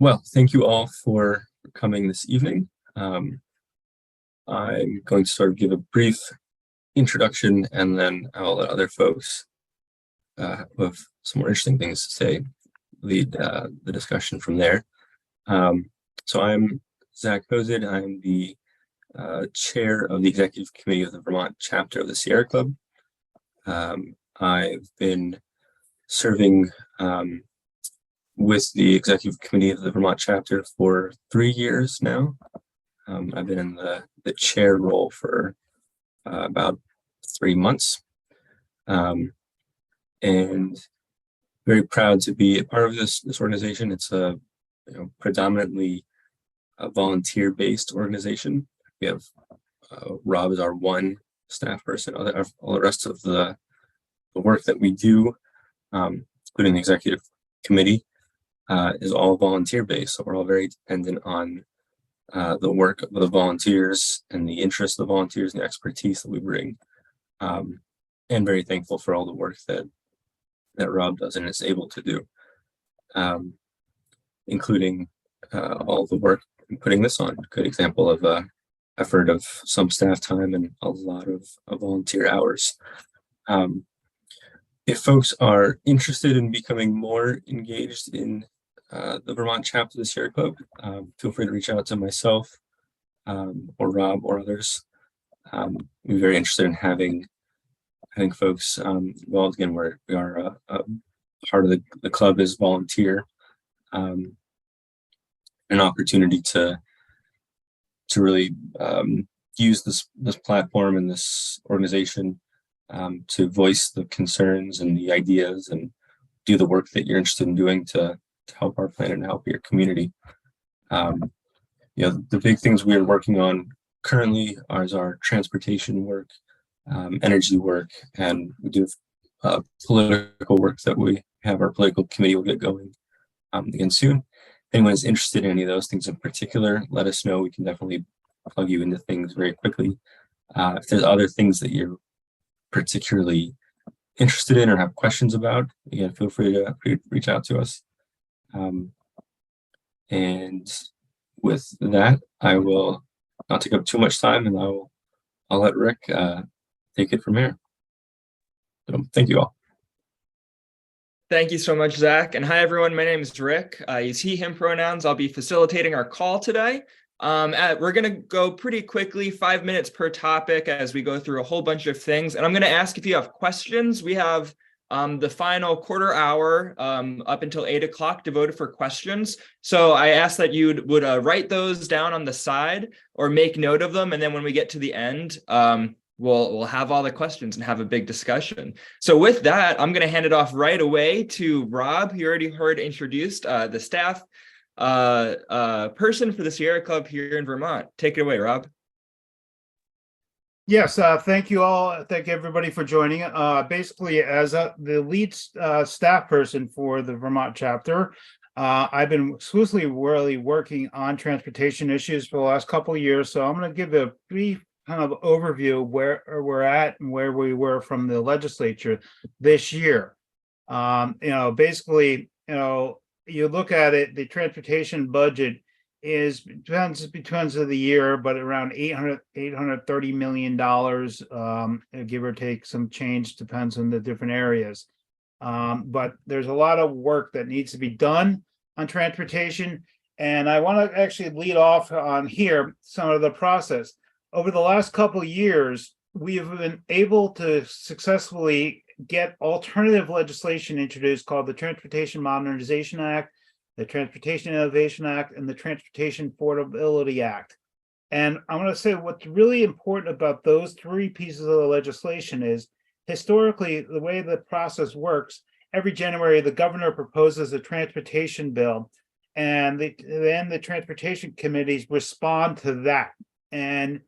Well, thank you all for coming this evening. I'm going to sort of give a brief introduction, and then I'll let other folks who have some more interesting things to say lead the discussion from there. So I'm Zach Hozid. I'm the chair of the executive committee of the Vermont chapter of the Sierra Club. I've been serving with the executive committee of the Vermont chapter for 3 years now. I've been in the chair role for about 3 months, and very proud to be a part of this organization. It's a predominantly a volunteer-based organization. We have Rob is our one staff person. All the rest of the work that we do, including the executive committee, is all volunteer-based. So we're all very dependent on the work of the volunteers and the interest of the volunteers and the expertise that we bring, and very thankful for all the work that Rob does and is able to do, including all the work in putting this on. Good example of effort of some staff time and a lot of volunteer hours. If folks are interested in becoming more engaged in the Vermont chapter of the Sierra Club, feel free to reach out to myself or Rob or others. We're very interested in having folks involved. Again, we are part of the club is volunteer, an opportunity to really use this platform and this organization to voice the concerns and the ideas and do the work that you're interested in doing to help our planet and help your community. The big things we are working on currently is our transportation work, energy work, and we do political work that we have. Our political committee will get going again soon. If anyone is interested in any of those things in particular, let us know. We can definitely plug you into things very quickly. If there's other things that you're particularly interested in or have questions about, again, feel free to reach out to us. And with that, I will not take up too much time, and I'll let Rick take it from here. So, thank you all. Thank you so much, Zach. And hi, everyone. My name is Rick. I use he, him pronouns. I'll be facilitating our call today. We're going to go pretty quickly, 5 minutes per topic as we go through a whole bunch of things. And I'm going to ask if you have questions. We have the final quarter hour up until 8 o'clock devoted for questions. So I ask that you would write those down on the side or make note of them. And then when we get to the end, we'll have all the questions and have a big discussion. So with that, I'm going to hand it off right away to Rob. You already heard introduced, the staff person for the Sierra Club here in Vermont. Take it away, Rob. Yes, thank you all. Thank everybody for joining. Basically, as the lead staff person for the Vermont chapter, I've been exclusively really working on transportation issues for the last couple of years. So I'm going to give a brief kind of overview of where we're at and where we were from the legislature this year. Basically, you look at it, the transportation budget depends of the year, but around $830 million, give or take some change, depends on the different areas. But there's a lot of work that needs to be done on transportation. And I want to actually lead off on here some of the process. Over the last couple of years, we have been able to successfully get alternative legislation introduced called the Transportation Modernization Act, the Transportation Innovation Act, and the Transportation Affordability Act. And I'm going to say what's really important about those three pieces of the legislation is, historically, the way the process works, every January, the governor proposes a transportation bill, and then the transportation committees respond to that. And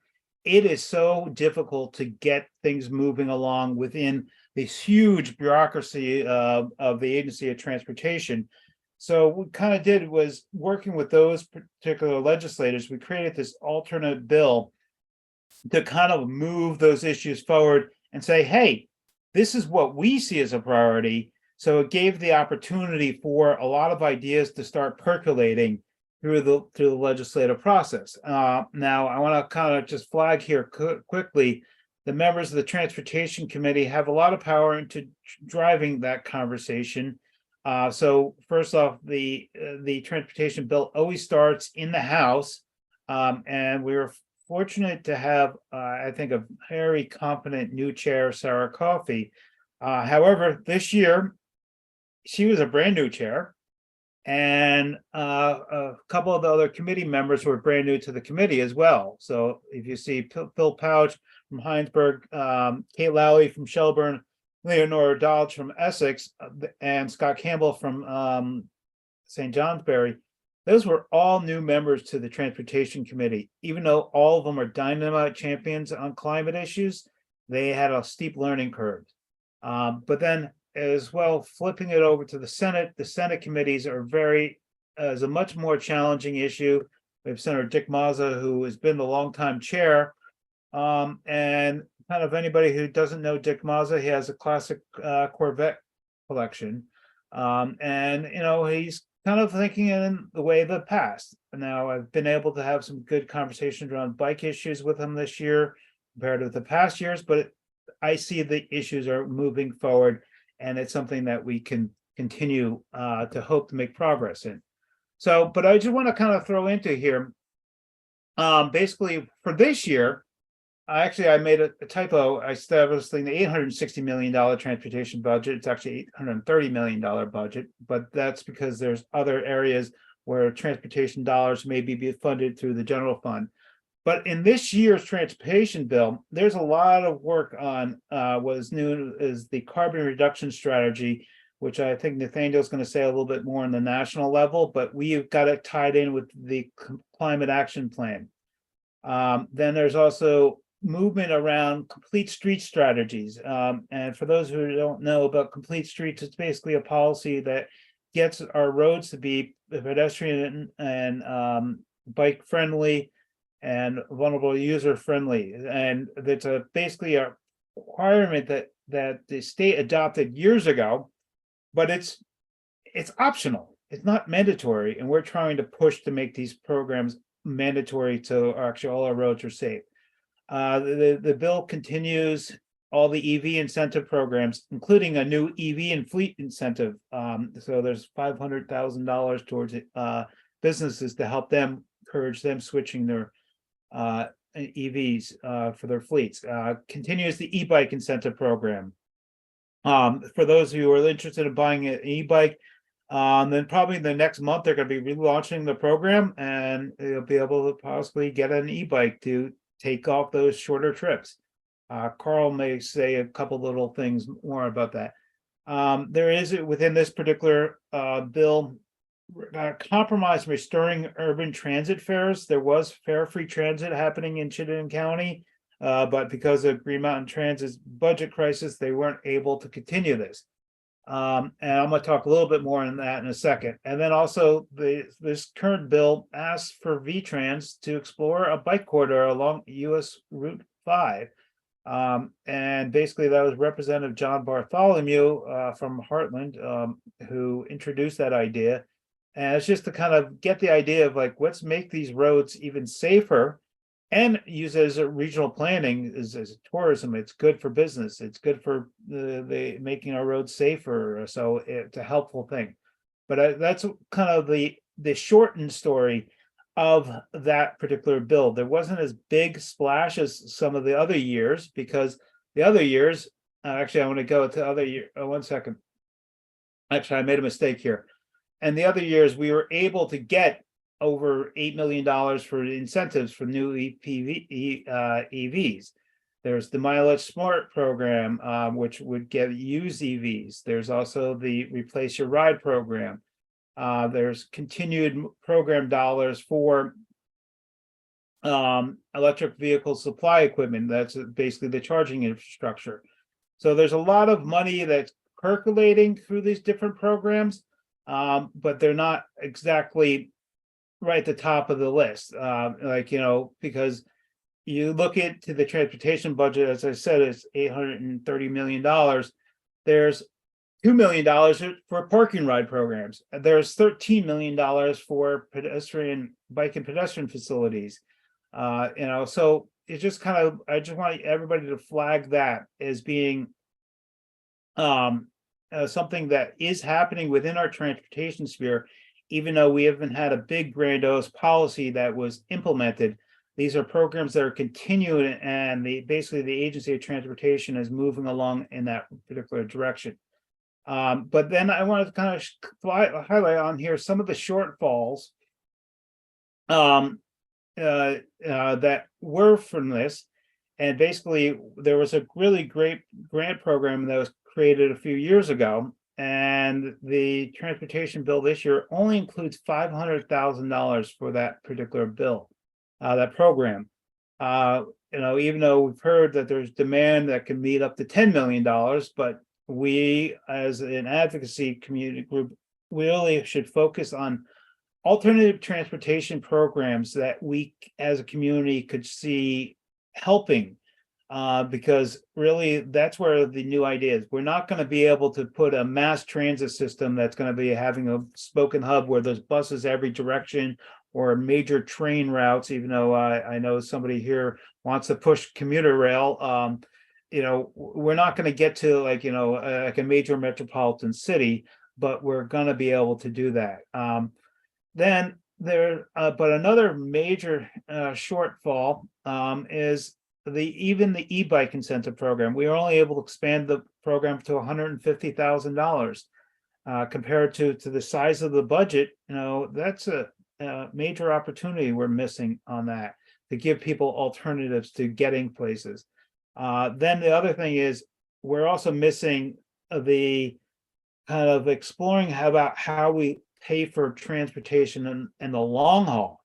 it is so difficult to get things moving along within this huge bureaucracy of the Agency of Transportation. So what we kind of did was, working with those particular legislators, we created this alternate bill to kind of move those issues forward and say, hey, this is what we see as a priority. So it gave the opportunity for a lot of ideas to start percolating through the legislative process. Now, I want to kind of just flag here quickly, the members of the Transportation Committee have a lot of power into driving that conversation. So first off, the transportation bill always starts in the House, and we were fortunate to have, I think, a very competent new chair, Sarah Coffey. However, this year, she was a brand new chair, and a couple of the other committee members were brand new to the committee as well. So if you see Phil Pouch from Heinsberg, Kate Lally from Shelburne, Leonora Dodge from Essex, and Scott Campbell from St. Johnsbury, those were all new members to the Transportation Committee. Even though all of them are dynamite champions on climate issues, they had a steep learning curve. But then as well, flipping it over to the Senate committees is a much more challenging issue. We have Senator Dick Mazza, who has been the longtime chair. And kind of anybody who doesn't know Dick Mazza, he has a classic Corvette collection. And, he's kind of thinking in the way of the past. Now, I've been able to have some good conversations around bike issues with him this year compared to the past years, but I see the issues are moving forward, and it's something that we can continue to hope to make progress in. So, but I just want to kind of throw into here, basically for this year, I made a typo. I was thinking the $860 million transportation budget. It's actually $830 million budget, but that's because there's other areas where transportation dollars may be funded through the general fund. But in this year's transportation bill, there's a lot of work on what is known as the carbon reduction strategy, which I think Nathaniel's going to say a little bit more on the national level, but we've got it tied in with the climate action plan. Then there's also movement around complete street strategies. And for those who don't know about complete streets, it's basically a policy that gets our roads to be pedestrian and bike friendly and vulnerable user friendly. And that's basically a requirement that the state adopted years ago, but it's optional. It's not mandatory. And we're trying to push to make these programs mandatory so actually all our roads are safe. The bill continues all the EV incentive programs, including a new EV and fleet incentive. So there's $500,000 towards businesses to help them, encourage them switching their EVs for their fleets. Continues the e-bike incentive program. For those who are interested in buying an e-bike, then probably the next month they're going to be relaunching the program, and you'll be able to possibly get an e-bike to take off those shorter trips. Carl may say a couple little things more about that. There is within this particular bill compromise restoring urban transit fares. There was fare-free transit happening in Chittenden County, but because of Green Mountain Transit's budget crisis, they weren't able to continue this. And I'm going to talk a little bit more on that in a second. And then also this current bill asks for VTrans to explore a bike corridor along US Route 5. And basically that was Representative John Bartholomew from Heartland who introduced that idea. And it's just to kind of get the idea of like, let's make these roads even safer and use it as a regional planning as tourism. It's good for business. It's good for the making our roads safer. So it's a helpful thing. But that's kind of the shortened story of that particular bill. There wasn't as big splash as some of the other years, because the other years, actually, I want to go to other year. 1 second. Actually, I made a mistake here. And the other years, we were able to get over $8 million for incentives for new EVs. There's the Mileage Smart program, which would get used EVs. There's also the Replace Your Ride program. There's continued program dollars for electric vehicle supply equipment. That's basically the charging infrastructure. So there's a lot of money that's percolating through these different programs, but they're not exactly right at the top of the list. Because you look into the transportation budget, as I said, it's $830 million. There's $2 million for parking ride programs. There's $13 million for bike and pedestrian facilities. So it's just kind of, I just want everybody to flag that as being something that is happening within our transportation sphere, even though we haven't had a big grandiose policy that was implemented. These are programs that are continuing, and basically the Agency of Transportation is moving along in that particular direction. But then I want to kind of highlight on here some of the shortfalls that were from this. And basically, there was a really great grant program that was created a few years ago, and the transportation bill this year only includes $500,000 for that particular bill, that program. Even though we've heard that there's demand that can meet up to $10 million, but we, as an advocacy community group, really should focus on alternative transportation programs that we as a community could see helping, because really that's where the new idea is. We're not going to be able to put a mass transit system that's going to be having a spoken hub where there's buses every direction, or major train routes, even though I know somebody here wants to push commuter rail. We're not going to get to like a major metropolitan city, but we're going to be able to do that. But another major shortfall is the e-bike incentive program. We were only able to expand the program to $150,000 compared to the size of the budget. That's a major opportunity we're missing on that, to give people alternatives to getting places. Then the other thing is we're also missing the kind of exploring about how we pay for transportation in the long haul.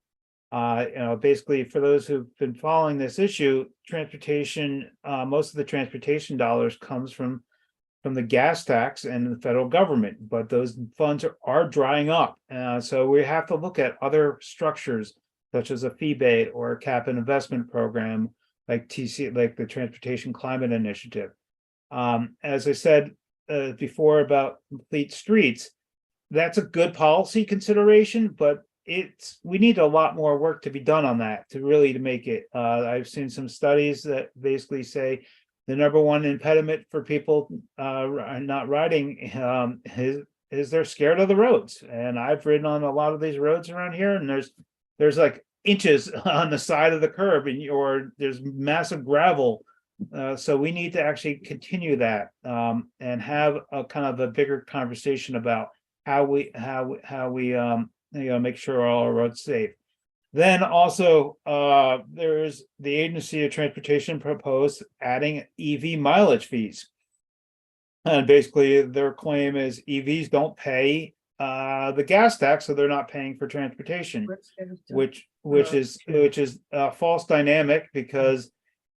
Basically, for those who've been following this issue, transportation, most of the transportation dollars comes from the gas tax and the federal government, but those funds are drying up. So we have to look at other structures, such as a fee-based or a cap and investment program, like the Transportation Climate Initiative. As I said before about complete streets, that's a good policy consideration, but we need a lot more work to be done on that to make it. I've seen some studies that basically say the number one impediment for people not riding is they're scared of the roads. And I've ridden on a lot of these roads around here, and there's like inches on the side of the curb, or there's massive gravel. So we need to actually continue that and have a kind of a bigger conversation about how we make sure all our roads safe. Then also, there's the Agency of Transportation proposed adding EV mileage fees. And basically their claim is EVs don't pay the gas tax, so they're not paying for transportation, which is a false dynamic, because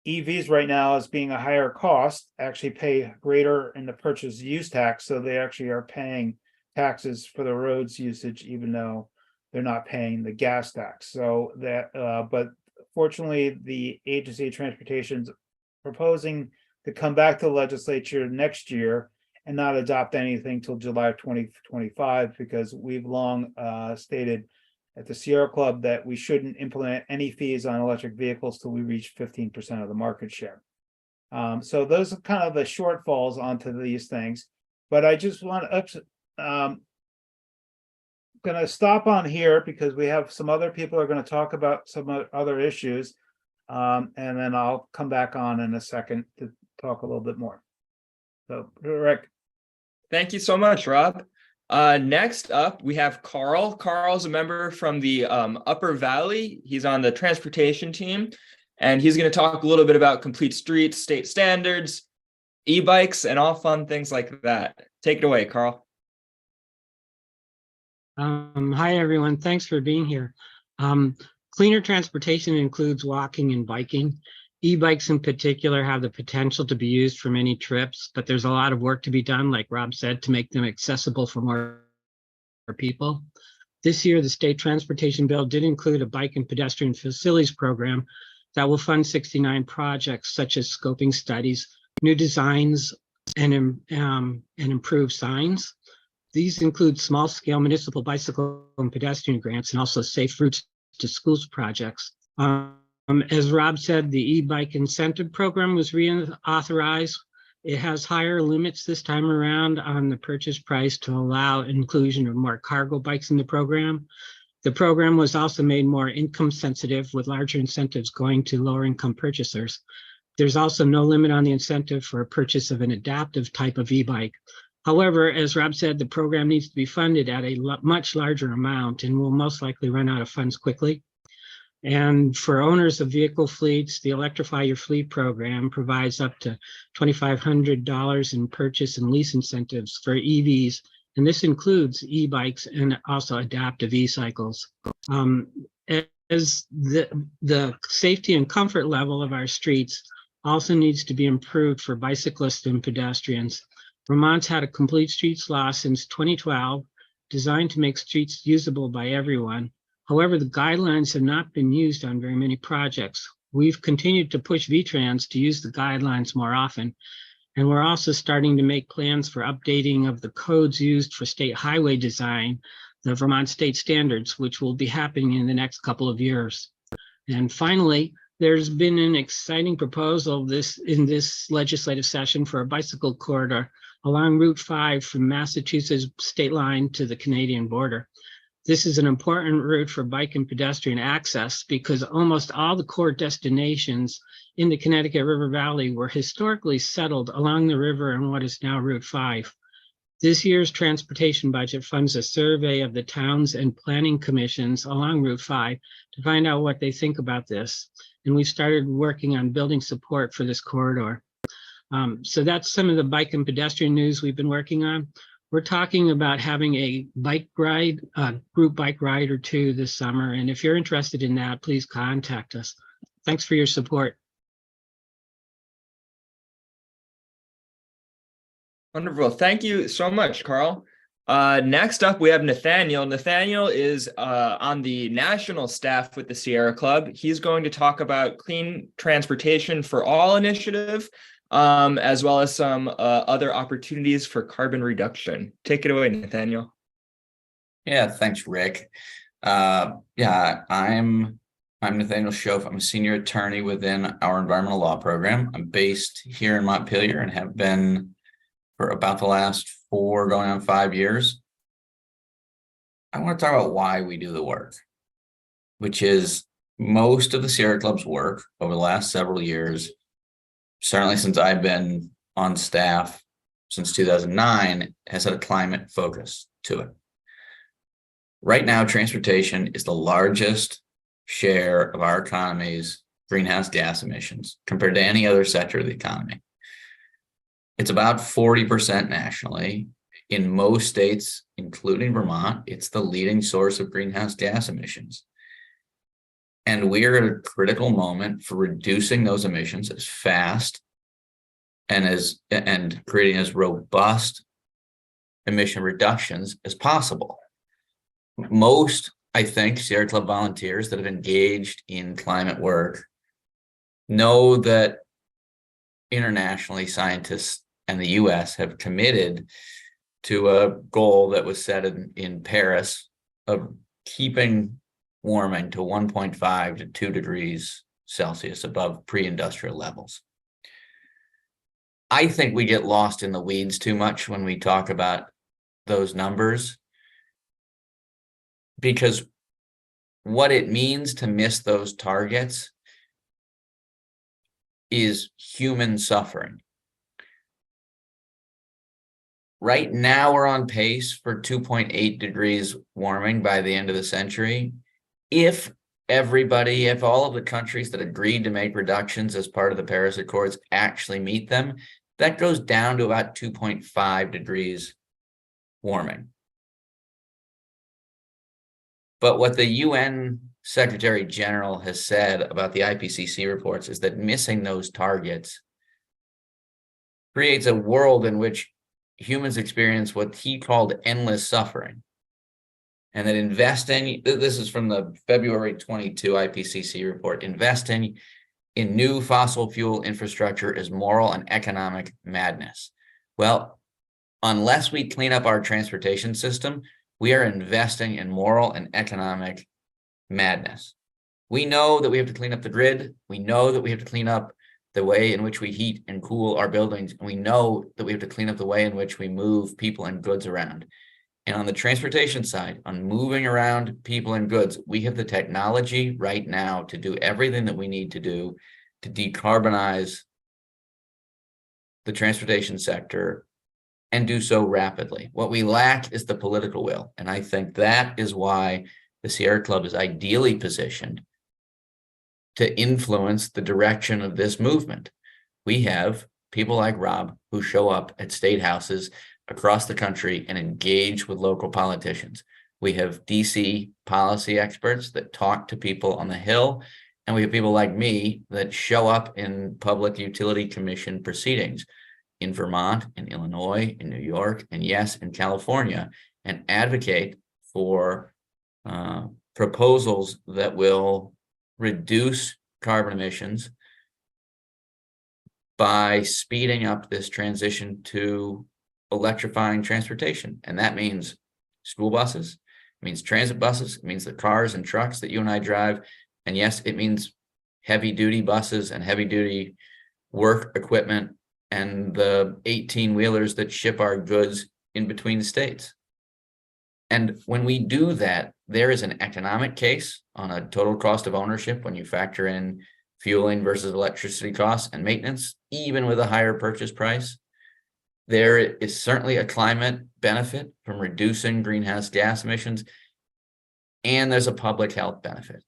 EVs right now, as being a higher cost, actually pay greater in the purchase use tax, so they actually are paying taxes for the roads usage, even though they're not paying the gas tax. So that, but fortunately, the Agency of Transportation is proposing to come back to the legislature next year and not adopt anything till July 2025, because we've long stated at the Sierra Club that we shouldn't implement any fees on electric vehicles till we reach 15% of the market share. So those are kind of the shortfalls onto these things. But I just want to going to stop on here because we have some other people who are going to talk about some other issues. And then I'll come back on in a second to talk a little bit more. So, Rick. Thank you so much, Rob. Next up, we have Carl. Carl's a member from the Upper Valley. He's on the transportation team, and he's going to talk a little bit about complete streets, state standards, e-bikes, and all fun things like that. Take it away, Carl. Hi, everyone. Thanks for being here. Cleaner transportation includes walking and biking. E-bikes in particular have the potential to be used for many trips, but there's a lot of work to be done, like Rob said, to make them accessible for more people. This year, the state transportation bill did include a bike and pedestrian facilities program that will fund 69 projects, such as scoping studies, new designs and improve signs. These include small-scale municipal bicycle and pedestrian grants and also safe routes to schools projects. As Rob said, the e-bike incentive program was reauthorized. It has higher limits this time around on the purchase price to allow inclusion of more cargo bikes in the program. The program was also made more income sensitive with larger incentives going to lower income purchasers. There's also no limit on the incentive for a purchase of an adaptive type of e-bike. However, as Rob said, the program needs to be funded at a much larger amount and will most likely run out of funds quickly. And for owners of vehicle fleets, the Electrify Your Fleet program provides up to $2,500 in purchase and lease incentives for EVs. And this includes e-bikes and also adaptive e-cycles. As the safety and comfort level of our streets also needs to be improved for bicyclists and pedestrians. Vermont's had a complete streets law since 2012, designed to make streets usable by everyone. However, the guidelines have not been used on very many projects. We've continued to push VTrans to use the guidelines more often, and we're also starting to make plans for updating of the codes used for state highway design, the Vermont state standards, which will be happening in the next couple of years. And finally, there's been an exciting proposal in this legislative session for a bicycle corridor along Route 5 from Massachusetts state line to the Canadian border. This is an important route for bike and pedestrian access because almost all the core destinations in the Connecticut River Valley were historically settled along the river in what is now Route 5. This year's transportation budget funds a survey of the towns and planning commissions along Route 5 to find out what they think about this. And we've started working on building support for this corridor. So that's some of the bike and pedestrian news we've been working on. We're talking about having a bike ride, group bike ride or two this summer. And if you're interested in that, please contact us. Thanks for your support. Wonderful. Thank you so much, Carl. Next up, we have Nathaniel. Nathaniel is on the national staff with the Sierra Club. He's going to talk about Clean Transportation for All initiative, as well as some other opportunities for carbon reduction. Take it away, Nathaniel. Yeah, thanks, Rick. I'm Nathaniel Schoaf. I'm a senior attorney within our environmental law program. I'm based here in Montpelier and have been for about the last 4 going on 5 years. I want to talk about why we do the work, which is most of the Sierra Club's work over the last several years, certainly since I've been on staff since 2009, has had a climate focus to it. Right now, transportation is the largest share of our economy's greenhouse gas emissions compared to any other sector of the economy. It's about 40% nationally. In most states, including Vermont, it's the leading source of greenhouse gas emissions. And we're at a critical moment for reducing those emissions as fast and creating as robust emission reductions as possible. Most, I think, Sierra Club volunteers that have engaged in climate work know that internationally scientists and the US have committed to a goal that was set in Paris of keeping warming to 1.5 to 2 degrees Celsius above pre-industrial levels. I think we get lost in the weeds too much when we talk about those numbers, because what it means to miss those targets is human suffering. Right now, we're on pace for 2.8 degrees warming by the end of the century. If all of the countries that agreed to make reductions as part of the Paris Accords actually meet them, that goes down to about 2.5 degrees warming. But what the UN Secretary General has said about the IPCC reports is that missing those targets creates a world in which humans experience what he called endless suffering. And that investing, this is from the February 22 IPCC report, investing in new fossil fuel infrastructure is moral and economic madness. Well, unless we clean up our transportation system, we are investing in moral and economic madness. We know that we have to clean up the grid. We know that we have to clean up the way in which we heat and cool our buildings. And we know that we have to clean up the way in which we move people and goods around. And on the transportation side, on moving around people and goods, we have the technology right now to do everything that we need to do to decarbonize the transportation sector and do so rapidly. What we lack is the political will. And I think that is why the Sierra Club is ideally positioned to influence the direction of this movement. We have people like Rob who show up at state houses across the country and engage with local politicians. We have DC policy experts that talk to people on the Hill, and we have people like me that show up in Public Utility Commission proceedings in Vermont, in Illinois, in New York, and yes, in California, and advocate for proposals that will reduce carbon emissions by speeding up this transition to electrifying transportation. And that means school buses, it means transit buses, it means the cars and trucks that you and I drive. And yes, it means heavy duty buses and heavy duty work equipment and the 18-wheelers that ship our goods in between states. And when we do that, there is an economic case on a total cost of ownership when you factor in fueling versus electricity costs and maintenance, even with a higher purchase price. There is certainly a climate benefit from reducing greenhouse gas emissions, and there's a public health benefit.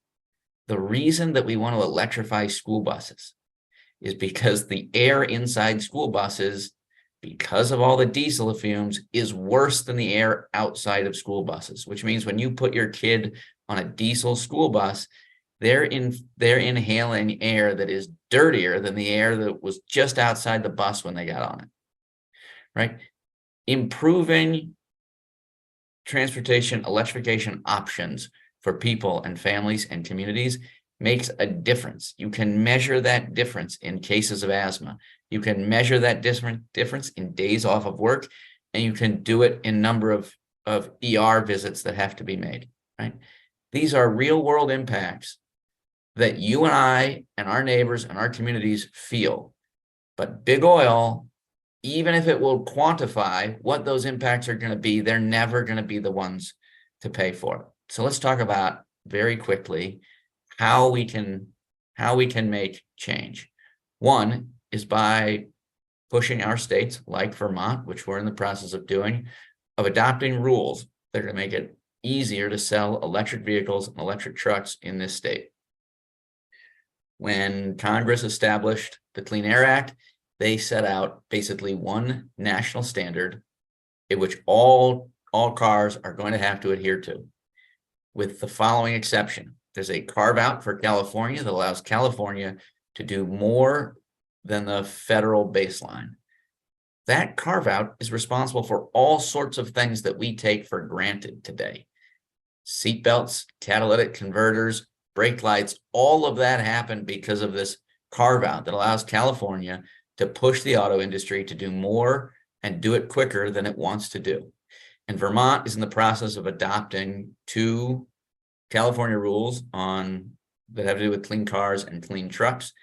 The reason that we want to electrify school buses is because the air inside school buses, because of all the diesel fumes, is worse than the air outside of school buses, which means when you put your kid on a diesel school bus, they're inhaling air that is dirtier than the air that was just outside the bus when they got on it, right? Improving transportation electrification options for people and families and communities makes a difference. You can measure that difference in cases of asthma. You can measure that difference in days off of work, and you can do it in number of ER visits that have to be made, right? These are real world impacts that you and I and our neighbors and our communities feel. But big oil, even if it will quantify what those impacts are going to be, they're never going to be the ones to pay for it. So let's talk about very quickly how we can make change. One is by pushing our states like Vermont, which we're in the process of doing, of adopting rules that are going to make it easier to sell electric vehicles and electric trucks in this state. When Congress established the Clean Air Act, they set out basically one national standard in which all cars are going to have to adhere to, with the following exception. There's a carve out for California that allows California to do more than the federal baseline. That carve out is responsible for all sorts of things that we take for granted today. Seatbelts, catalytic converters, brake lights, all of that happened because of this carve out that allows California to push the auto industry to do more and do it quicker than it wants to do. And Vermont is in the process of adopting 2 California rules that have to do with clean cars and clean trucks.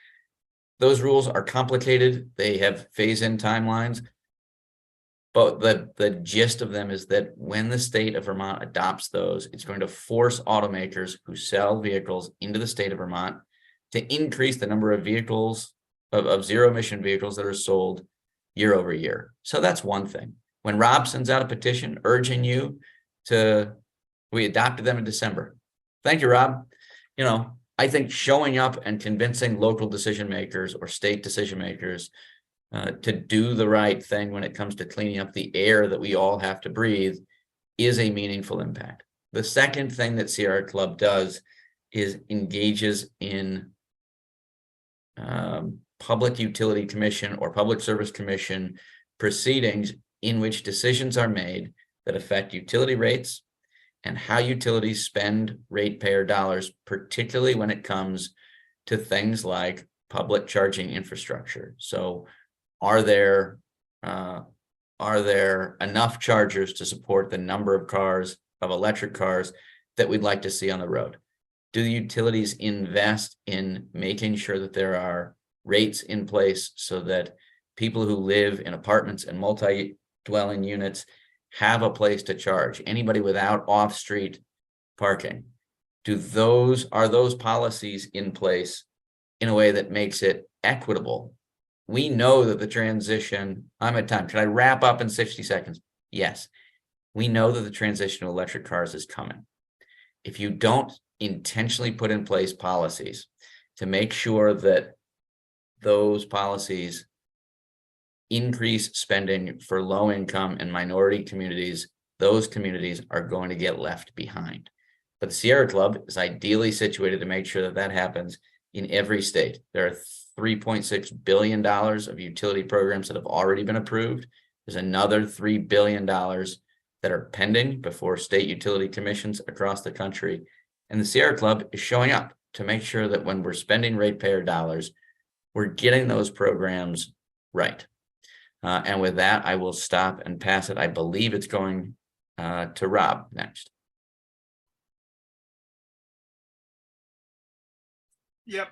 Those rules are complicated. They have phase-in timelines. But the gist of them is that when the state of Vermont adopts those, it's going to force automakers who sell vehicles into the state of Vermont to increase the number of vehicles, of zero-emission vehicles that are sold year over year. So that's one thing. When Rob sends out a petition urging you we adopted them in December. Thank you, Rob. I think showing up and convincing local decision makers or state decision makers to do the right thing when it comes to cleaning up the air that we all have to breathe is a meaningful impact. The second thing that Sierra Club does is engages in Public Utility Commission or Public Service Commission proceedings in which decisions are made that affect utility rates and how utilities spend ratepayer dollars, particularly when it comes to things like public charging infrastructure. So are there are there enough chargers to support the number of cars, of electric cars that we'd like to see on the road? Do the utilities invest in making sure that there are rates in place so that people who live in apartments and multi-dwelling units have a place to charge? Anybody without off-street parking, are those policies in place in a way that makes it equitable? We know that the transition, I'm at time. Can I wrap up in 60 seconds? Yes. We know that the transition to electric cars is coming. If you don't intentionally put in place policies to make sure that those policies increase spending for low income and minority communities, those communities are going to get left behind. But the Sierra Club is ideally situated to make sure that that happens in every state. There are $3.6 billion of utility programs that have already been approved. There's another $3 billion that are pending before state utility commissions across the country. And the Sierra Club is showing up to make sure that when we're spending ratepayer dollars, we're getting those programs right. And with that, I will stop and pass it. I believe it's going to Rob next. Yep.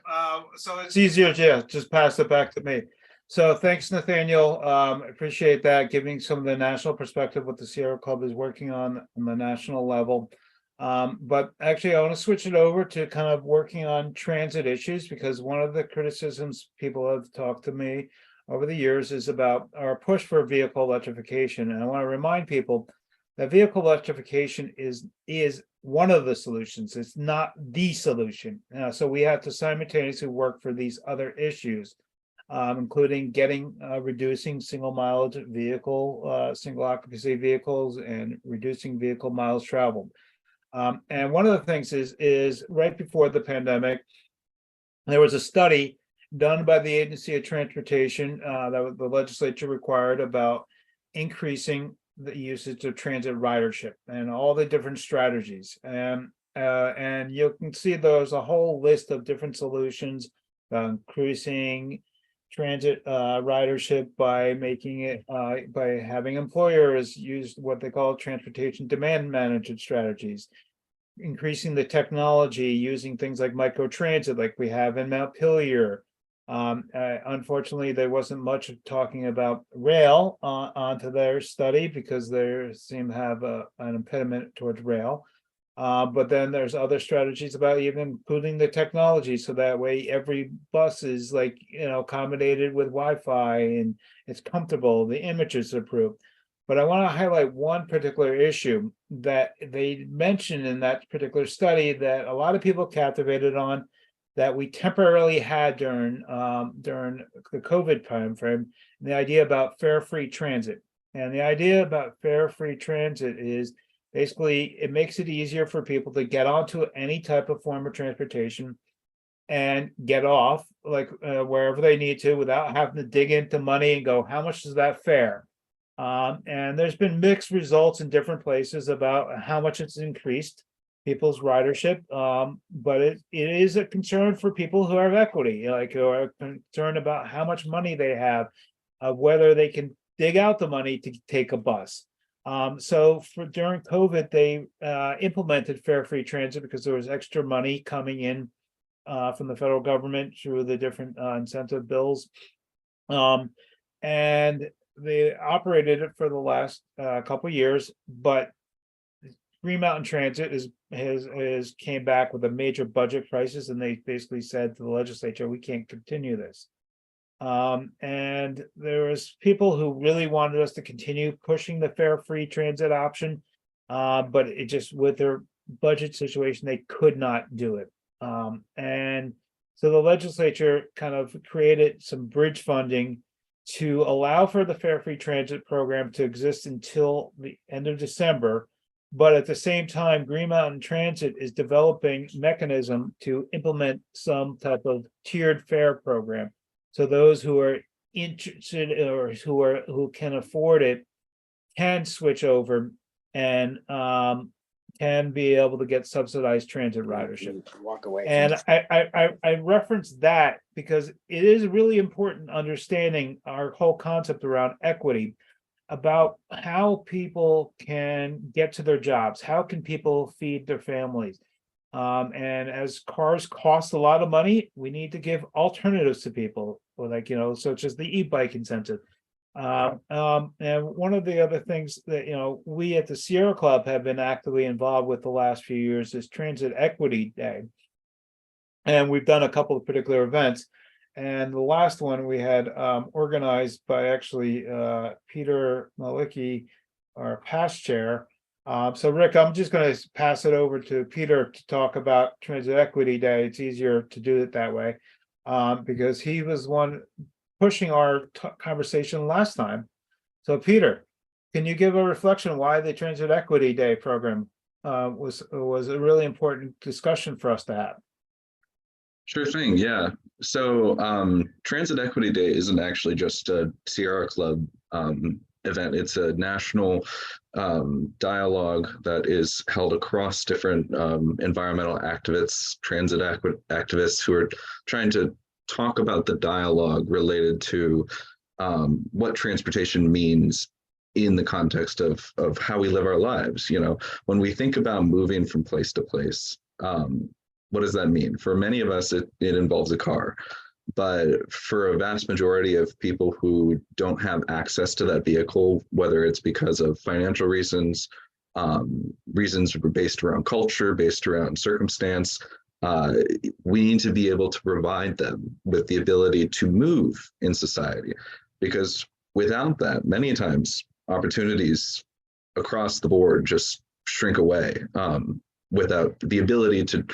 So it's easier to just pass it back to me. So thanks, Nathaniel. Appreciate that, giving some of the national perspective what the Sierra Club is working on the national level. But actually, I want to switch it over to kind of working on transit issues, because one of the criticisms people have talked to me over the years is about our push for vehicle electrification. And I want to remind people that vehicle electrification is one of the solutions. It's not the solution. So we have to simultaneously work for these other issues, including reducing single mileage vehicle, single occupancy vehicles, and reducing vehicle miles traveled. And one of the things is right before the pandemic, there was a study done by the Agency of Transportation that the legislature required about increasing the usage of transit ridership and all the different strategies. And you can see there's a whole list of different solutions, increasing transit ridership by making it by having employers use what they call transportation demand management strategies, increasing the technology using things like microtransit like we have in Montpelier. Unfortunately, there wasn't much talking about rail onto their study because they seem to have an impediment towards rail. But then there's other strategies about even including the technology, so that way every bus is accommodated with Wi-Fi and it's comfortable, the images are approved. But I want to highlight one particular issue that they mentioned in that particular study that a lot of people captivated on, that we temporarily had during the COVID timeframe, the idea about fare-free transit. And the idea about fare-free transit is basically it makes it easier for people to get onto any type of form of transportation and get off wherever they need to without having to dig into money and go, how much does that fare? And there's been mixed results in different places about how much it's increased people's ridership, but it is a concern for people who have equity, who are concerned about how much money they have, whether they can dig out the money to take a bus. So during COVID, they implemented fare-free transit because there was extra money coming in from the federal government through the different incentive bills, and they operated it for the last couple of years, but Green Mountain Transit has came back with a major budget crisis, and they basically said to the legislature, we can't continue this. And there was people who really wanted us to continue pushing the fare-free transit option, but it just, with their budget situation, they could not do it. And so the legislature kind of created some bridge funding to allow for the fare-free transit program to exist until the end of December. But at the same time, Green Mountain Transit is developing mechanism to implement some type of tiered fare program. So those who are interested or who can afford it can switch over and can be able to get subsidized transit ridership. Walk away. And I reference that because it is really important understanding our whole concept around equity. about how people can get to their jobs. How can people feed their families? And as cars cost a lot of money, we need to give alternatives to people, or like, such as the e-bike incentive. And one of the other things that, we at the Sierra Club have been actively involved with the last few years is Transit Equity Day. And we've done a couple of particular events. And the last one we had organized by actually Peter Malicki, our past chair. So Rick, I'm just going to pass it over to Peter to talk about Transit Equity Day. It's easier to do it that way because he was one pushing our conversation last time. So Peter, can you give a reflection why the Transit Equity Day program was a really important discussion for us to have? Sure thing, yeah. So Transit Equity Day isn't actually just a Sierra Club event. It's a national dialogue that is held across different environmental activists, transit activists who are trying to talk about the dialogue related to what transportation means in the context of how we live our lives. When we think about moving from place to place, what does that mean? For many of us, it involves a car. But for a vast majority of people who don't have access to that vehicle, whether it's because of financial reasons, reasons based around culture, based around circumstance, we need to be able to provide them with the ability to move in society. Because without that, many times opportunities across the board just shrink away without the ability to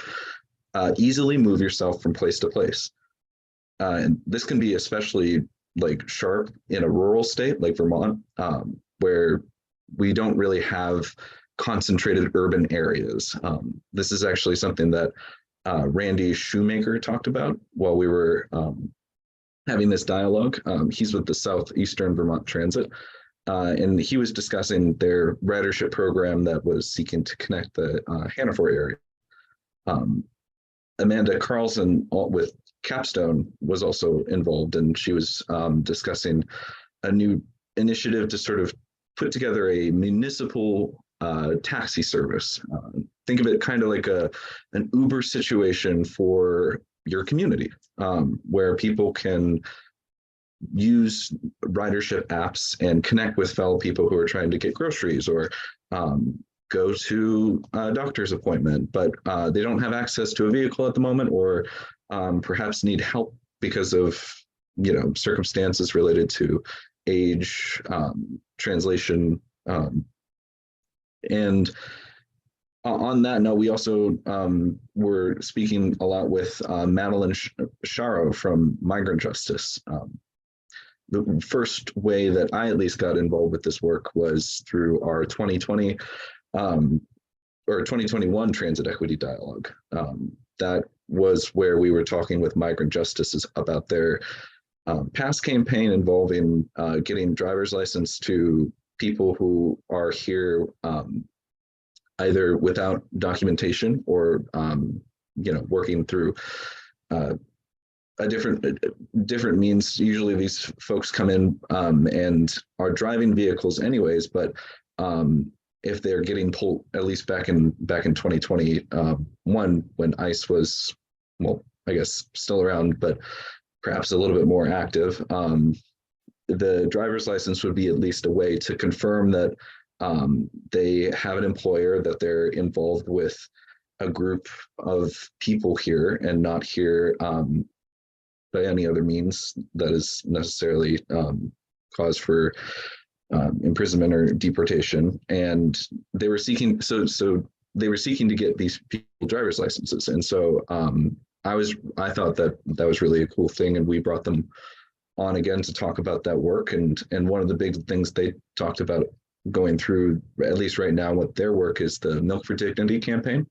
easily move yourself from place to place. And this can be especially sharp in a rural state like Vermont, where we don't really have concentrated urban areas. This is actually something that Randy Shoemaker talked about while we were having this dialogue. He's with the Southeastern Vermont Transit, and he was discussing their ridership program that was seeking to connect the Hannaford area. Amanda Carlson with Capstone was also involved, and she was discussing a new initiative to sort of put together a municipal taxi service. Think of it kind of like an Uber situation for your community, where people can use ridership apps and connect with fellow people who are trying to get groceries or go to a doctor's appointment, but they don't have access to a vehicle at the moment, or perhaps need help because of circumstances related to age, translation, and on that note, we also were speaking a lot with Madeline Sharo from Migrant Justice. The first way that I at least got involved with this work was through our 2020 or 2021 Transit Equity Dialogue. That was where we were talking with Migrant Justices about their past campaign involving getting driver's license to people who are here either without documentation or working through a different means. Usually these folks come in and are driving vehicles anyways, but if they're getting pulled, at least back in 2021 when ICE was, well, I guess still around, but perhaps a little bit more active, the driver's license would be at least a way to confirm that they have an employer, that they're involved with a group of people here and not here by any other means that is necessarily cause for imprisonment or deportation. And they were seeking, so they were seeking to get these people driver's licenses. And so I thought that was really a cool thing, and we brought them on again to talk about that work. And one of the big things they talked about going through, at least right now, what their work is, the Milk for Dignity campaign,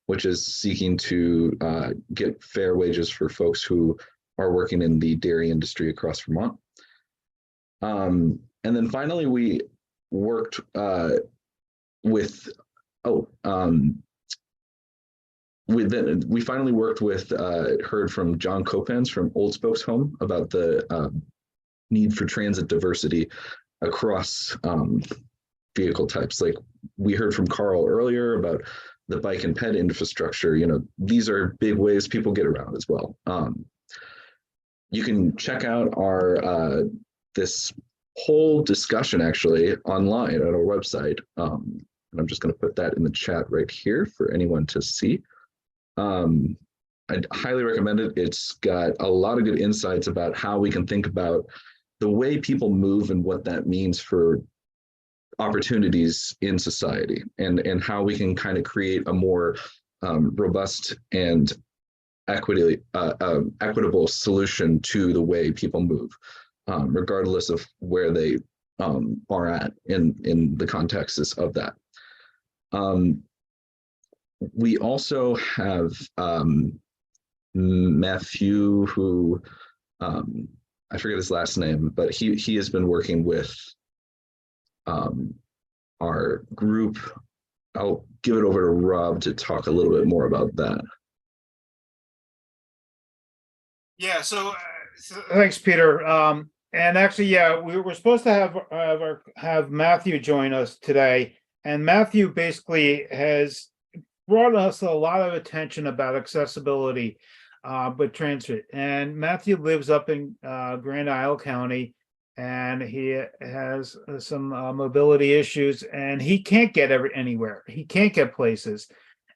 which is seeking to get fair wages for folks who are working in the dairy industry across Vermont. And then finally, we worked with we finally worked with, heard from John Copans from Old Spokes Home about the need for transit diversity across vehicle types. Like we heard from Carl earlier about the bike and ped infrastructure. These are big ways people get around as well. You can check out our this whole discussion actually online at our website. And I'm just going to put that in the chat right here for anyone to see. I'd highly recommend it. It's got a lot of good insights about how we can think about the way people move and what that means for opportunities in society, and how we can kind of create a more robust and equitable solution to the way people move, regardless of where they are at in the context of that. We also have Matthew, who I forget his last name, but he has been working with our group. I'll give it over to Rob to talk a little bit more about that. Yeah, so thanks, Peter. And actually, yeah, we were supposed to have Matthew join us today, and Matthew basically has brought us a lot of attention about accessibility with transit. And Matthew lives up in Grand Isle County, and he has some mobility issues, and he can't get anywhere. He can't get places.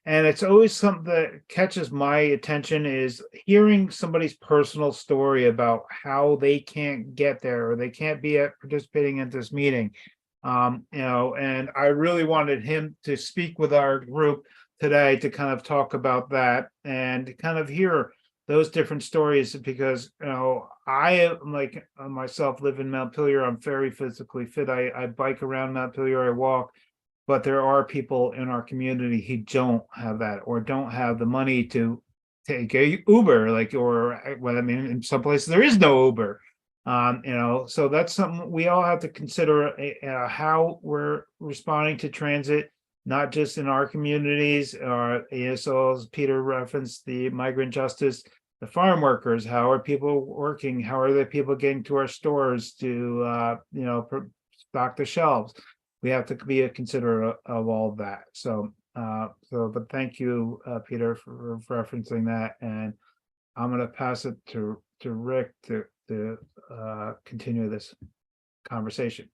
And it's always something that catches my attention is hearing somebody's personal story about how they can't get there or they can't be participating in this meeting. And I really wanted him to speak with our group today to kind of talk about that and to kind of hear those different stories, because I am like myself live in Montpelier. I'm very physically fit. I bike around Montpelier, I walk, but there are people in our community who don't have that or don't have the money to take a Uber, in some places there is no Uber. So that's something we all have to consider, how we're responding to transit, not just in our communities, so as Peter referenced, the migrant justice, the farm workers, how are people working? How are the people getting to our stores to, stock the shelves? We have to be considerate of all of that. But thank you, Peter, for referencing that. And I'm going to pass it to Rick to continue this conversation.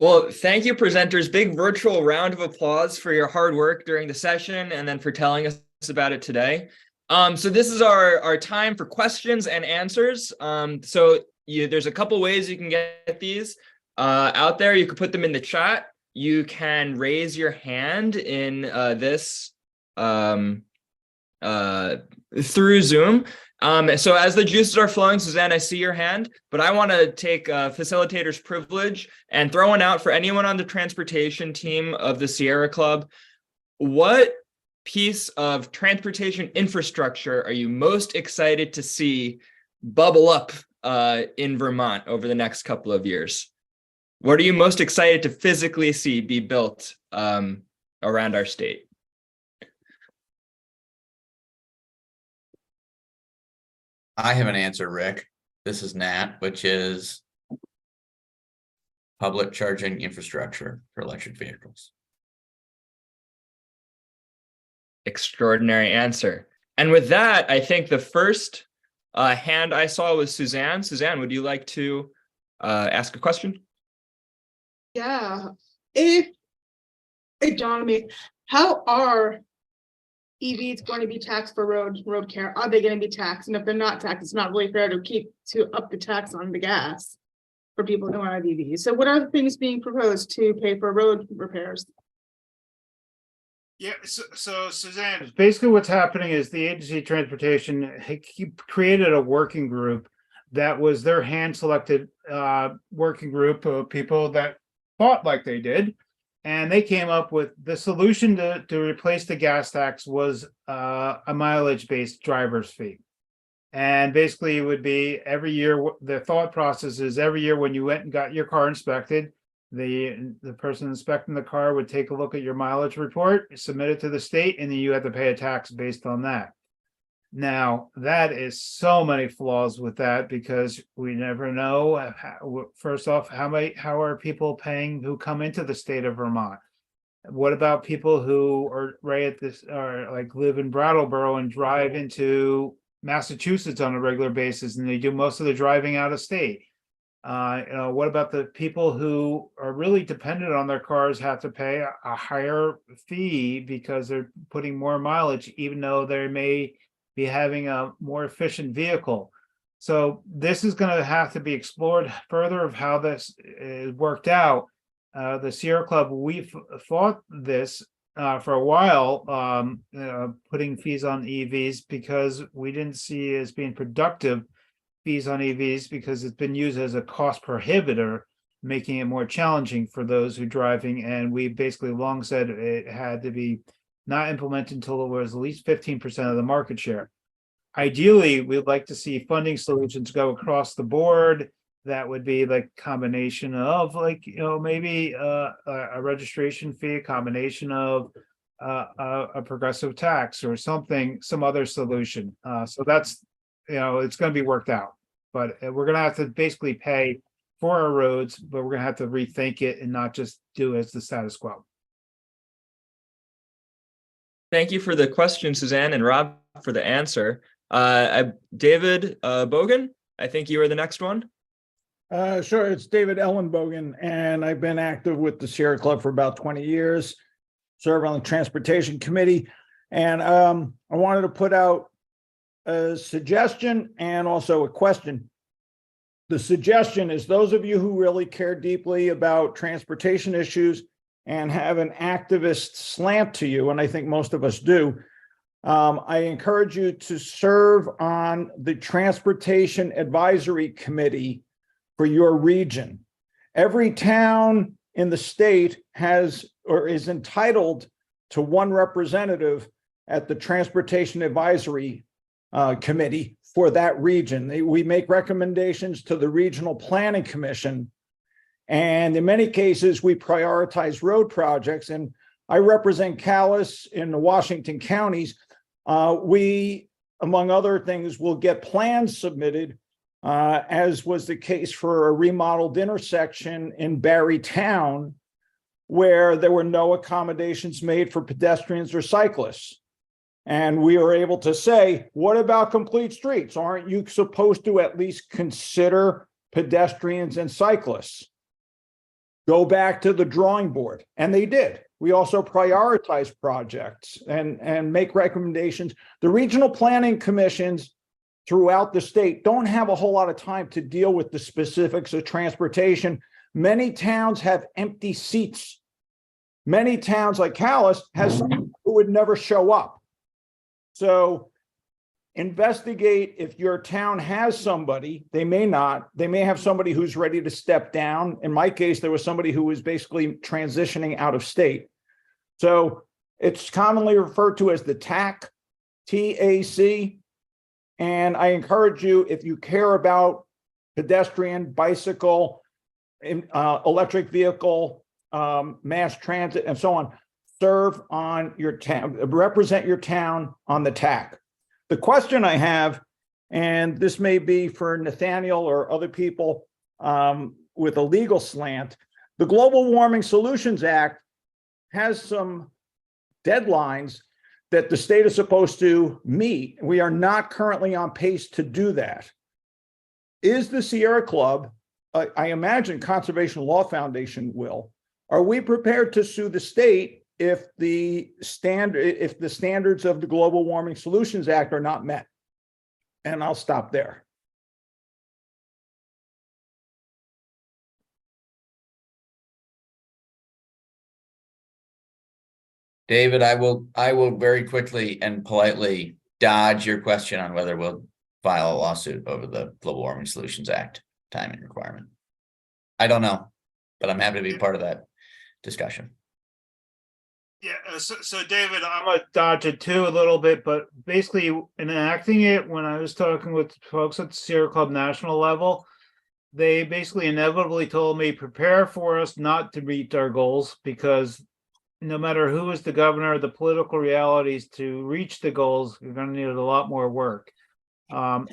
Well, thank you, presenters. Big virtual round of applause for your hard work during the session and then for telling us about it today. So this is our time for questions and answers. There's a couple ways you can get these out there. You can put them in the chat. You can raise your hand in this through Zoom. So as the juices are flowing, Suzanne, I see your hand, but I want to take facilitator's privilege and throw one out for anyone on the transportation team of the Sierra Club. What piece of transportation infrastructure are you most excited to see bubble up in Vermont over the next couple of years? What are you most excited to physically see be built around our state? I have an answer, Rick. This is Nat, which is public charging infrastructure for electric vehicles. Extraordinary answer. And with that, I think the first hand I saw was Suzanne. Suzanne, would you like to ask a question? Yeah. It dawned on me, how are EVs going to be taxed for road care? Are they going to be taxed? And if they're not taxed, it's not really fair to up the tax on the gas for people who have EVs. So what are the things being proposed to pay for road repairs? Yeah, so Suzanne, basically what's happening is the agency of transportation created a working group that was their hand-selected working group of people that thought like they did, and they came up with the solution to replace the gas tax was a mileage-based driver's fee. And basically it would be every year, the thought process is every year when you went and got your car inspected, the person inspecting the car would take a look at your mileage report, submit it to the state, and then you had to pay a tax based on that. Now, that is so many flaws with that because we never know. First off, how are people paying who come into the state of Vermont? What about people who are right at this, or like live in Brattleboro and drive into Massachusetts on a regular basis, and they do most of the driving out of state? What about the people who are really dependent on their cars, have to pay a higher fee because they're putting more mileage, even though they may be having a more efficient vehicle? So this is going to have to be explored further of how this is worked out. The Sierra Club, we've fought this for a while, putting fees on EVs because we didn't see it as being productive fees on EVs because it's been used as a cost prohibitor, making it more challenging for those who are driving. And we basically long said it had to be not implemented until it was at least 15% of the market share. Ideally, we'd like to see funding solutions go across the board. That would be like combination of maybe a registration fee, a combination of a progressive tax or something, some other solution. So that's, it's going to be worked out, but we're going to have to basically pay for our roads, but we're going to have to rethink it and not just do it as the status quo. Thank you for the question, Suzanne, and Rob for the answer. David Bogan, I think you are the next one. Sure, it's David Ellenbogen, and I've been active with the Sierra Club for about 20 years, serve on the Transportation Committee, and I wanted to put out a suggestion and also a question. The suggestion is those of you who really care deeply about transportation issues and have an activist slant to you, and I think most of us do, I encourage you to serve on the Transportation Advisory Committee for your region. Every town in the state has or is entitled to one representative at the Transportation Advisory Committee for that region. We make recommendations to the Regional Planning Commission, and in many cases, we prioritize road projects. And I represent Calais in the Washington counties. We, among other things, will get plans submitted, as was the case for a remodeled intersection in Barry Town, where there were no accommodations made for pedestrians or cyclists. And we were able to say, what about complete streets? Aren't you supposed to at least consider pedestrians and cyclists? Go back to the drawing board. And they did. We also prioritize projects and make recommendations. The regional planning commissions throughout the state don't have a whole lot of time to deal with the specifics of transportation. Many towns have empty seats. Many towns like Calais has someone who would never show up. So investigate if your town has somebody. They may not. They may have somebody who's ready to step down. In my case, there was somebody who was basically transitioning out of state. So it's commonly referred to as the TAC, T-A-C. And I encourage you, if you care about pedestrian, bicycle, electric vehicle, mass transit, and so on, serve on your town, represent your town on the TAC. The question I have, and this may be for Nathaniel or other people with a legal slant, the Global Warming Solutions Act has some deadlines that the state is supposed to meet. We are not currently on pace to do that. Is the Sierra Club, I imagine Conservation Law Foundation will, are we prepared to sue the state if the standards of the Global Warming Solutions Act are not met? And I'll stop there. David, I will very quickly and politely dodge your question on whether we'll file a lawsuit over the Global Warming Solutions Act timing requirement. I don't know, but I'm happy to be part of that discussion. Yeah, so David, I'm gonna dodge it too a little bit, but basically in enacting it, when I was talking with folks at the Sierra Club national level, they basically inevitably told me, prepare for us not to meet our goals because no matter who is the governor, the political realities to reach the goals, you're gonna need a lot more work.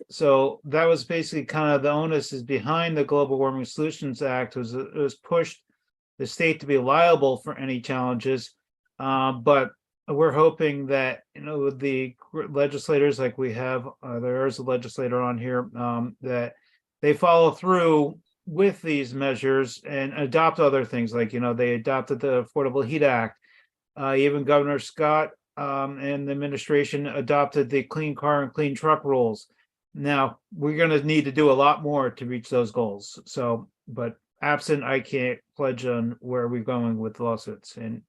So that was basically kind of the onus is behind the Global Warming Solutions Act was it was pushed the state to be liable for any challenges. But we're hoping that, with the legislators like we have, there is a legislator on here, that they follow through with these measures and adopt other things like, they adopted the Affordable Heat Act. Even Governor Scott and the administration adopted the clean car and clean truck rules. Now, we're going to need to do a lot more to reach those goals. So, but absent, I can't pledge on where we're going with lawsuits. And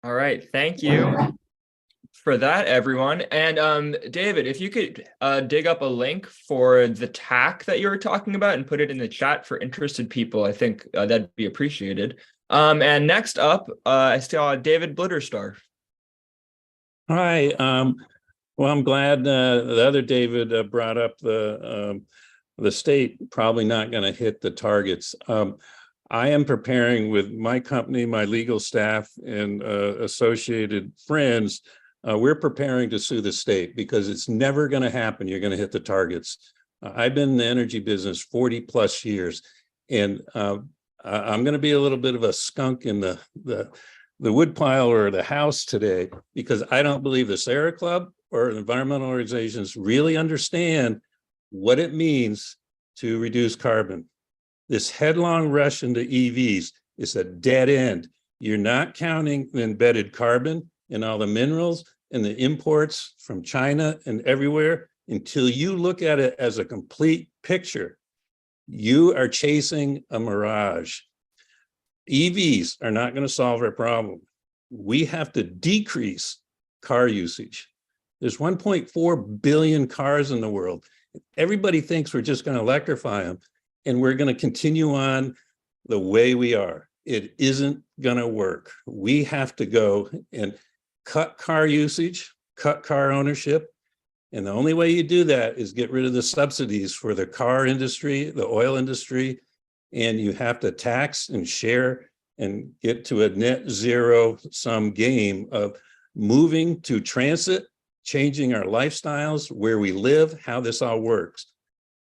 All right, thank you for that, everyone. And David, if you could dig up a link for the TAC that you were talking about and put it in the chat for interested people, I think that'd be appreciated. And next up, I saw David Blitterstar. Hi. Well, I'm glad the other David brought up the state probably not going to hit the targets. I am preparing with my company, my legal staff, and associated friends. We're preparing to sue the state because it's never going to happen. You're going to hit the targets. I've been in the energy business 40 plus years, and I'm going to be a little bit of a skunk in the woodpile or the house today because I don't believe the Sierra Club or environmental organizations really understand what it means to reduce carbon. This headlong rush into EVs is a dead end. You're not counting the embedded carbon and all the minerals and the imports from China and everywhere until you look at it as a complete picture. You are chasing a mirage. EVs are not going to solve our problem. We have to decrease car usage. There's 1.4 billion cars in the world. Everybody thinks we're just going to electrify them and we're going to continue on the way we are. It isn't going to work. We have to go and cut car usage, cut car ownership. And the only way you do that is get rid of the subsidies for the car industry, the oil industry, and you have to tax and share and get to a net zero sum game of moving to transit, changing our lifestyles, where we live, how this all works.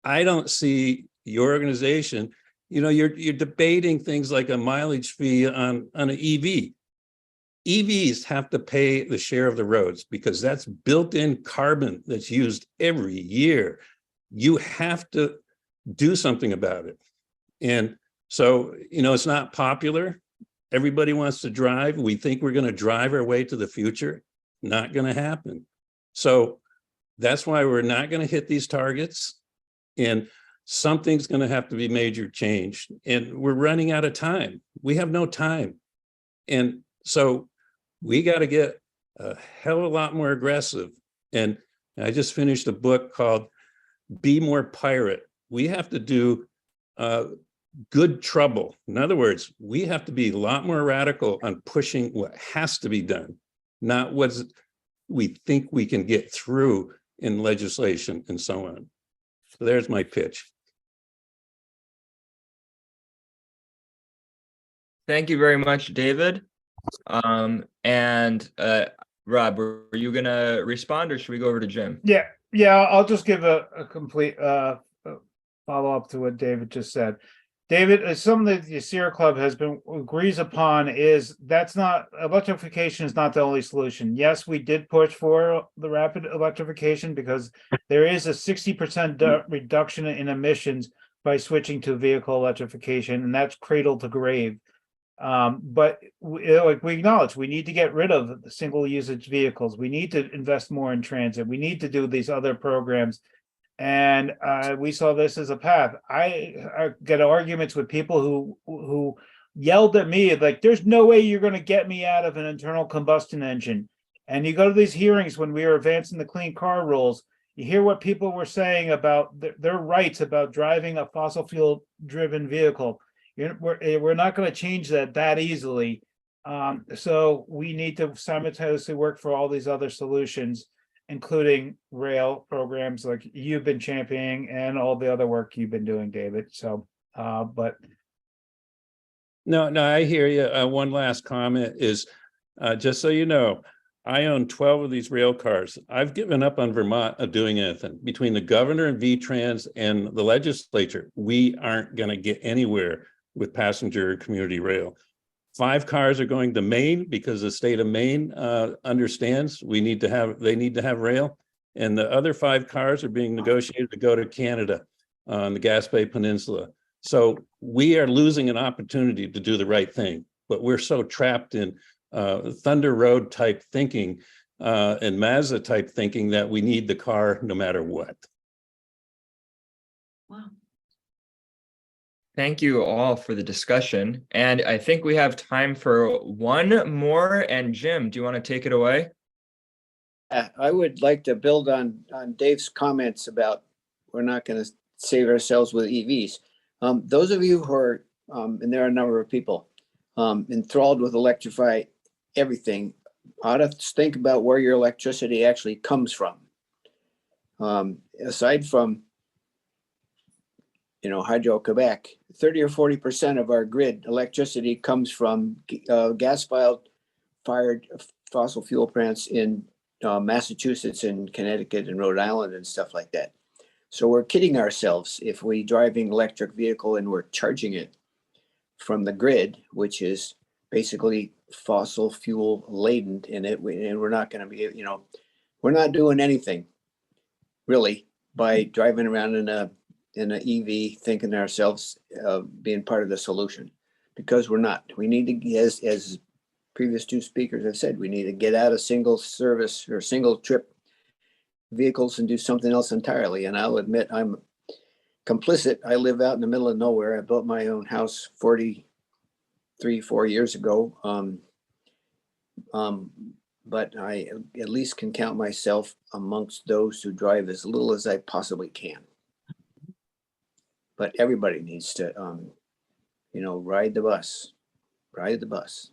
I don't see your organization, you're debating things like a mileage fee on an EV. EVs have to pay the share of the roads because that's built-in carbon that's used every year. You have to do something about it. And so, it's not popular. Everybody wants to drive. We think we're going to drive our way to the future. Not going to happen. So that's why we're not going to hit these targets. And something's going to have to be major change. And we're running out of time. We have no time. And so we got to get a hell of a lot more aggressive. And I just finished a book called Be More Pirate. We have to do good trouble. In other words, we have to be a lot more radical on pushing what has to be done, not what we think we can get through in legislation and so on. So there's my pitch. Thank you very much, David. And Rob, were you going to respond or should we go over to Jim? yeah, I'll just give a complete follow-up to what David just said. David, something that the Sierra Club agrees upon is electrification is not the only solution. Yes, we did push for the rapid electrification because there is a 60% reduction in emissions by switching to vehicle electrification, and that's cradle to grave. But we acknowledge we need to get rid of the single usage vehicles. We need to invest more in transit. We need to do these other programs. And we saw this as a path. I get arguments with people who yelled at me like, there's no way you're going to get me out of an internal combustion engine. And you go to these hearings when we were advancing the clean car rules, you hear what people were saying about their rights about driving a fossil fuel driven vehicle. We're not going to change that easily. So we need to simultaneously work for all these other solutions. including rail programs like you've been championing and all the other work you've been doing, David. So, but No, I hear you. One last comment is, just so you know, I own 12 of these rail cars. I've given up on Vermont of doing anything. Between the governor and VTrans and the legislature, we aren't going to get anywhere with passenger community rail. 5 cars are going to Maine because the state of Maine understands they need to have rail. And the other 5 cars are being negotiated to go to Canada on the Gaspé Peninsula. So we are losing an opportunity to do the right thing, but we're so trapped in Thunder Road type thinking and Mazda type thinking that we need the car no matter what. Wow. Thank you all for the discussion. And I think we have time for one more. And Jim, do you want to take it away? I would like to build on Dave's comments about we're not going to save ourselves with EVs. Those of you who are, and there are a number of people, enthralled with electrify everything, ought to think about where your electricity actually comes from. Aside from, Hydro-Quebec, 30 or 40% of our grid electricity comes from gas-fired fossil fuel plants in Massachusetts and Connecticut and Rhode Island and stuff like that. So we're kidding ourselves if we driving electric vehicle and we're charging it from the grid, which is basically fossil fuel laden in it. And we're not going to be, we're not doing anything really by driving around in an EV, thinking ourselves being part of the solution, because we're not. We need to, as previous 2 speakers have said, we need to get out of single service or single trip vehicles and do something else entirely. And I'll admit I'm complicit. I live out in the middle of nowhere. I built my own house 4 years ago. But I at least can count myself amongst those who drive as little as I possibly can. But everybody needs to, ride the bus.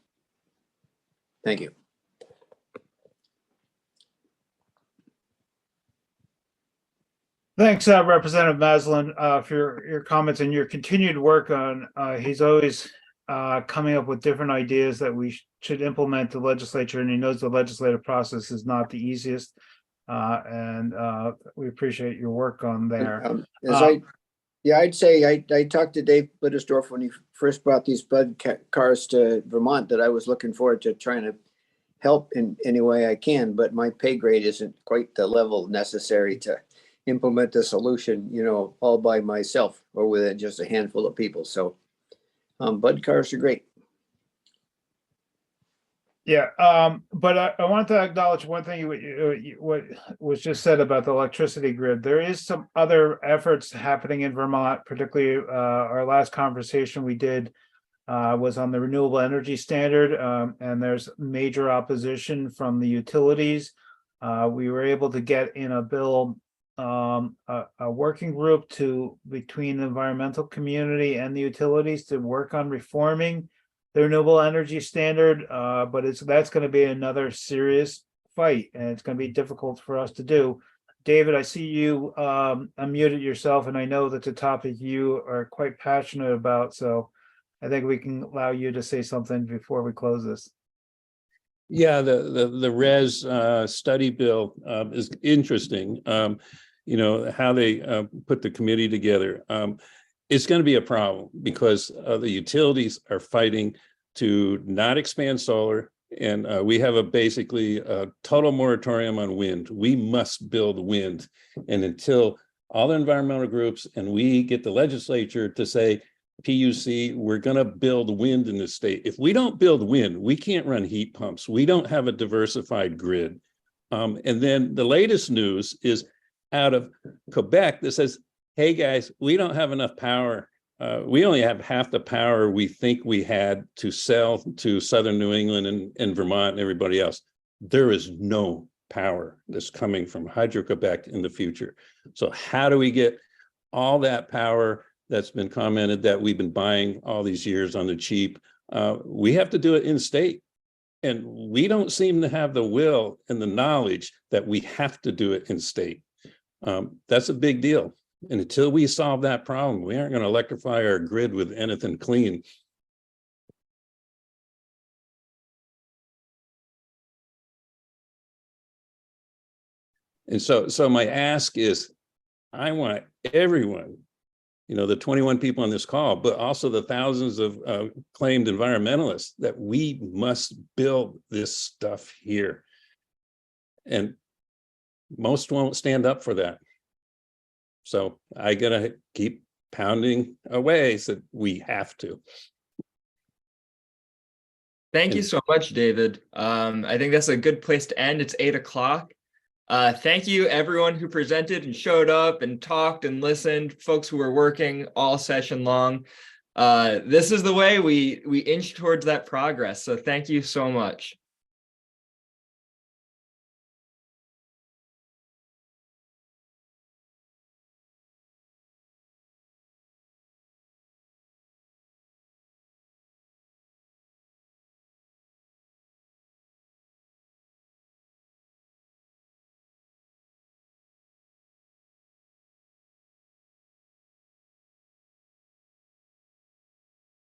Thank you. thanks, Representative Maslin, for your comments and your continued work on, he's always coming up with different ideas that we should implement the legislature, and he knows the legislative process is not the easiest. And we appreciate your work on there. I'd say I talked to Dave Bittersdorf when he first brought these bud cars to Vermont, that I was looking forward to trying to help in any way I can, but my pay grade isn't quite the level necessary to implement the solution, all by myself or with just a handful of people. So bud cars are great. Yeah, but I wanted to acknowledge one thing what was just said about the electricity grid. There is some other efforts happening in Vermont, particularly our last conversation we did was on the renewable energy standard, and there's major opposition from the utilities. We were able to get in a bill, a working group between the environmental community and the utilities to work on reforming the renewable energy standard, but that's going to be another serious fight, and it's going to be difficult for us to do. David, I see you unmuted yourself, and I know that's a topic you are quite passionate about, so I think we can allow you to say something before we close this. Yeah, the RES study bill is interesting. How they put the committee together. It's going to be a problem because the utilities are fighting to not expand solar, and we have basically a total moratorium on wind. We must build wind, and until all the environmental groups and we get the legislature to say, PUC, we're going to build wind in this state. If we don't build wind, we can't run heat pumps. We don't have a diversified grid. And then the latest news is out of Quebec that says, hey guys, we don't have enough power. We only have half the power we think we had to sell to Southern New England and Vermont and everybody else. There is no power that's coming from Hydro-Quebec in the future. So how do we get all that power that's been commented that we've been buying all these years on the cheap? We have to do it in state. And we don't seem to have the will and the knowledge that we have to do it in state. That's a big deal. And until we solve that problem, we aren't going to electrify our grid with anything clean. And so my ask is, I want everyone, the 21 people on this call, but also the thousands of claimed environmentalists, that we must build this stuff here. And most won't stand up for that. So I gotta keep pounding away so we have to. Thank you so much, David. I think that's a good place to end. It's 8 o'clock. Thank you everyone who presented and showed up and talked and listened, folks who were working all session long. This is the way we inch towards that progress. So thank you so much.